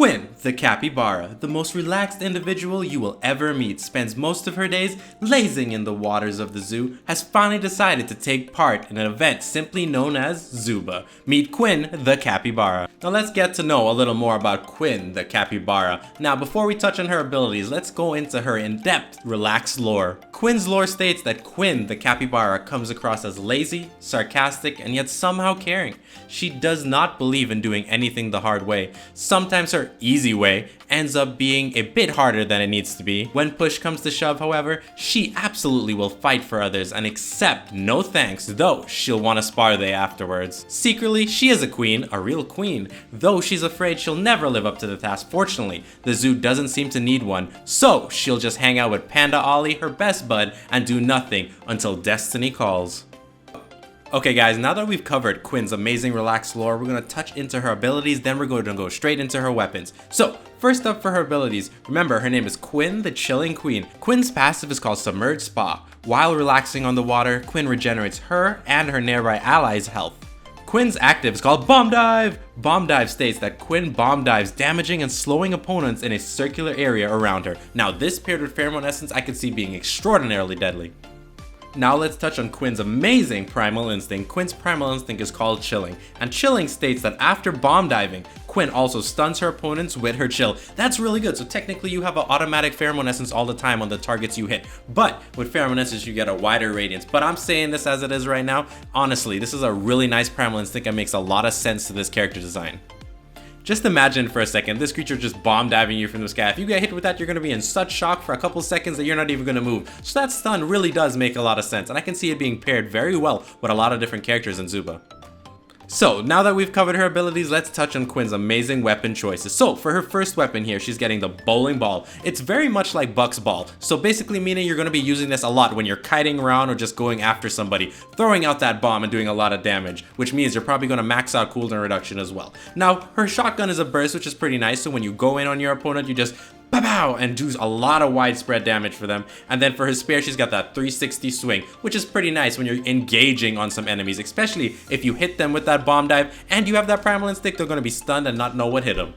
Quinn the Capybara, the most relaxed individual you will ever meet, spends most of her days lazing in the waters of the zoo, has finally decided to take part in an event simply known as Zooba. Meet Quinn the Capybara. Now let's get to know a little more about Quinn the Capybara. Now before we touch on her abilities, let's go into her in-depth, relaxed lore. Quinn's lore states that Quinn the Capybara comes across as lazy, sarcastic, and yet somehow caring. She does not believe in doing anything the hard way. Sometimes her easy way ends up being a bit harder than it needs to be. When push comes to shove, however, she absolutely will fight for others and accept no thanks, though she'll want to spar they afterwards. Secretly, she is a queen, a real queen, though she's afraid she'll never live up to the task. Fortunately, the zoo doesn't seem to need one, so she'll just hang out with Panda Ollie, her best bud, and do nothing until destiny calls. Okay guys, now that we've covered Quinn's amazing relaxed lore, we're going to touch into her abilities, then we're going to go straight into her weapons. So, first up for her abilities, remember her name is Quinn the Chilling Queen. Quinn's passive is called Submerged Spa. While relaxing on the water, Quinn regenerates her and her nearby allies' health. Quinn's active is called Bomb Dive. Bomb Dive states that Quinn bomb dives, damaging and slowing opponents in a circular area around her. Now this paired with Pheromone Essence I could see being extraordinarily deadly. Now let's touch on Quinn's amazing Primal Instinct. Quinn's Primal Instinct is called Chilling, and Chilling states that after bomb diving, Quinn also stuns her opponents with her chill. That's really good, so technically you have an automatic Pheromone Essence all the time on the targets you hit, but with Pheromone Essence you get a wider radiance. But I'm saying this as it is right now, honestly, this is a really nice Primal Instinct and makes a lot of sense to this character design. Just imagine for a second, this creature just bomb diving you from the sky. If you get hit with that, you're going to be in such shock for a couple seconds that you're not even going to move. So that stun really does make a lot of sense, and I can see it being paired very well with a lot of different characters in Zooba. So, now that we've covered her abilities, let's touch on Quinn's amazing weapon choices. So, for her first weapon here, she's getting the bowling ball. It's very much like Buck's ball, so basically meaning you're going to be using this a lot when you're kiting around or just going after somebody, throwing out that bomb and doing a lot of damage, which means you're probably going to max out cooldown reduction as well. Now, her shotgun is a burst, which is pretty nice, so when you go in on your opponent, you just pow and do a lot of widespread damage for them. And then for her spear, she's got that 360 swing, which is pretty nice when you're engaging on some enemies, especially if you hit them with that bomb dive and you have that Primal Instinct, they're going to be stunned and not know what hit them.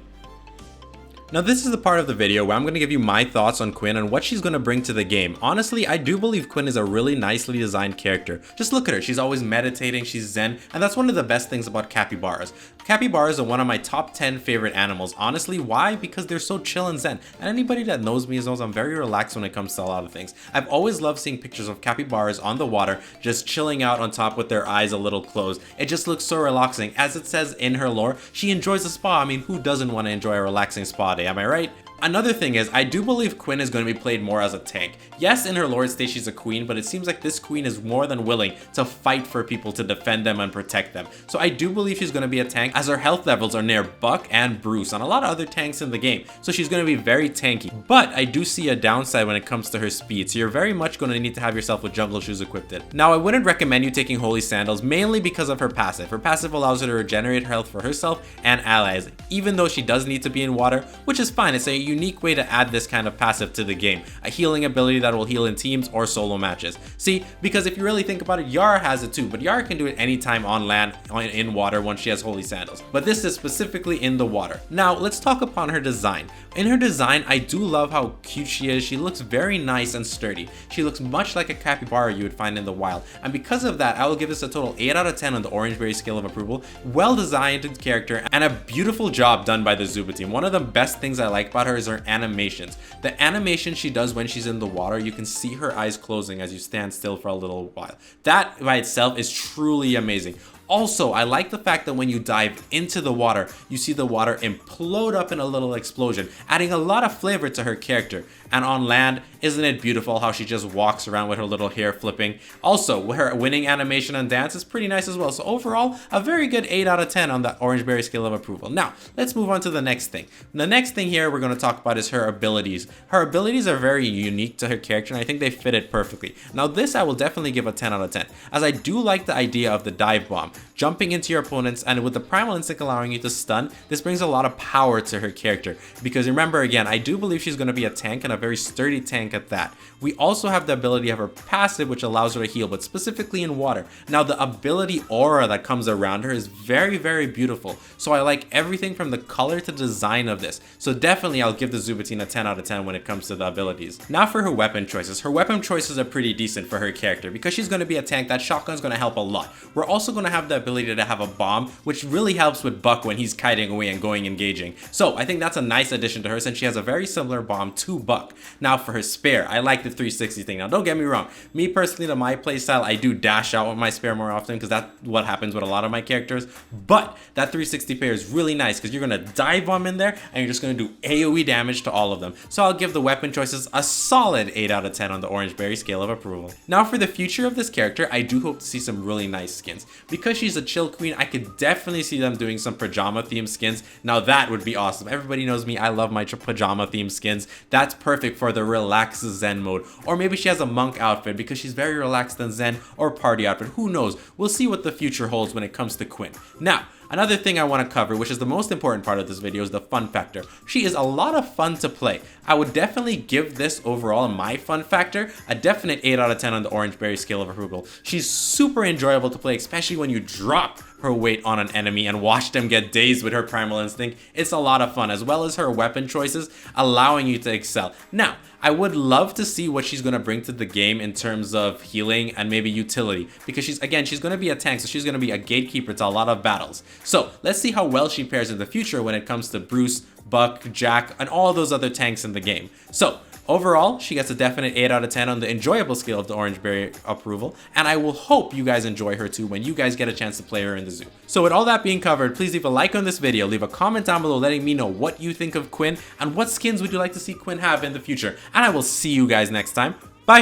Now this is the part of the video where I'm going to give you my thoughts on Quinn and what she's going to bring to the game. Honestly, I do believe Quinn is a really nicely designed character. Just look at her, she's always meditating, she's zen, and that's one of the best things about capybaras. Capybaras are one of my top 10 favorite animals. Honestly, why? Because they're so chill and zen. And anybody that knows me knows I'm very relaxed when it comes to a lot of things. I've always loved seeing pictures of capybaras on the water, just chilling out on top with their eyes a little closed. It just looks so relaxing. As it says in her lore, she enjoys a spa. I mean, who doesn't want to enjoy a relaxing spa day? Am I right? Another thing is, I do believe Quinn is going to be played more as a tank. Yes, in her lore state she's a queen, but it seems like this queen is more than willing to fight for people to defend them and protect them. So I do believe she's going to be a tank, as her health levels are near Buck and Bruce and a lot of other tanks in the game. So she's going to be very tanky. But I do see a downside when it comes to her speed, so you're very much going to need to have yourself with jungle shoes equipped. Now I wouldn't recommend you taking Holy Sandals, mainly because of her passive. Her passive allows her to regenerate her health for herself and allies, even though she does need to be in water, which is fine. It's a unique way to add this kind of passive to the game, a healing ability that will heal in teams or solo matches. See, because if you really think about it, Yara has it too, but Yara can do it anytime on land, in water, once she has Holy Sandals. But this is specifically in the water. Now, let's talk upon her design. In her design, I do love how cute she is. She looks very nice and sturdy. She looks much like a capybara you would find in the wild. And because of that, I will give this a total 8 out of 10 on the Orangberry scale of approval. Well designed character and a beautiful job done by the Zooba team. One of the best things I like about her is her animations. The animation she does when she's in the water, you can see her eyes closing as you stand still for a little while. That by itself is truly amazing. Also, I like the fact that when you dive into the water, you see the water implode up in a little explosion, adding a lot of flavor to her character. And on land, isn't it beautiful how she just walks around with her little hair flipping? Also, her winning animation and dance is pretty nice as well. So overall, a very good 8 out of 10 on the Orangberry scale of approval. Now, let's move on to the next thing. The next thing here we're going to talk about is her abilities. Her abilities are very unique to her character, and I think they fit it perfectly. Now this I will definitely give a 10 out of 10, as I do like the idea of the dive bomb. jumping into your opponents, and with the Primal Instinct allowing you to stun, this brings a lot of power to her character. Because remember again, I do believe she's going to be a tank, and a very sturdy tank at that. We also have the ability of her passive, which allows her to heal, but specifically in water. Now the ability aura that comes around her is very, very beautiful. So I like everything from the color to design of this. So definitely I'll give the Zubatine a 10 out of 10 when it comes to the abilities. Now for her weapon choices. Her weapon choices are pretty decent for her character because she's going to be a tank. That shotgun's going to help a lot. We're also going to have the ability to have a bomb, which really helps with Buck when he's kiting away and going engaging. So I think that's a nice addition to her since she has a very similar bomb to Buck. Now for her spare, I like the 360 thing. Now don't get me wrong, me personally to my playstyle, I do dash out with my spare more often because that's what happens with a lot of my characters. But that 360 pair is really nice because you're going to dive bomb in there and you're just going to do AoE damage to all of them. So I'll give the weapon choices a solid 8 out of 10 on the Orangberry scale of approval. Now for the future of this character, I do hope to see some really nice skins. Because she's a chill queen, I could definitely see them doing some pajama themed skins. Now that would be awesome. Everybody knows me, I love my pajama themed skins. That's perfect for the relaxed zen mode. Or maybe she has a monk outfit because she's very relaxed and zen, or party outfit. Who knows? We'll see what the future holds when it comes to Quinn. Now, another thing I want to cover, which is the most important part of this video, is the fun factor. She is a lot of fun to play. I would definitely give this overall, my fun factor, a definite 8 out of 10 on the Orangberry scale of approval. She's super enjoyable to play, especially when you drop her weight on an enemy and watch them get dazed with her Primal Instinct. It's a lot of fun, as well as her weapon choices allowing you to excel. Now, I would love to see what she's going to bring to the game in terms of healing and maybe utility, because she's going to be a tank, so she's going to be a gatekeeper to a lot of battles. So let's see how well she pairs in the future when it comes to Bruce, Buck, Jack, and all those other tanks in the game. So overall, she gets a definite 8 out of 10 on the enjoyable scale of the Orangberry approval, and I will hope you guys enjoy her too when you guys get a chance to play her in the zoo. So with all that being covered, please leave a like on this video, leave a comment down below letting me know what you think of Quinn, and what skins would you like to see Quinn have in the future, and I will see you guys next time. Bye!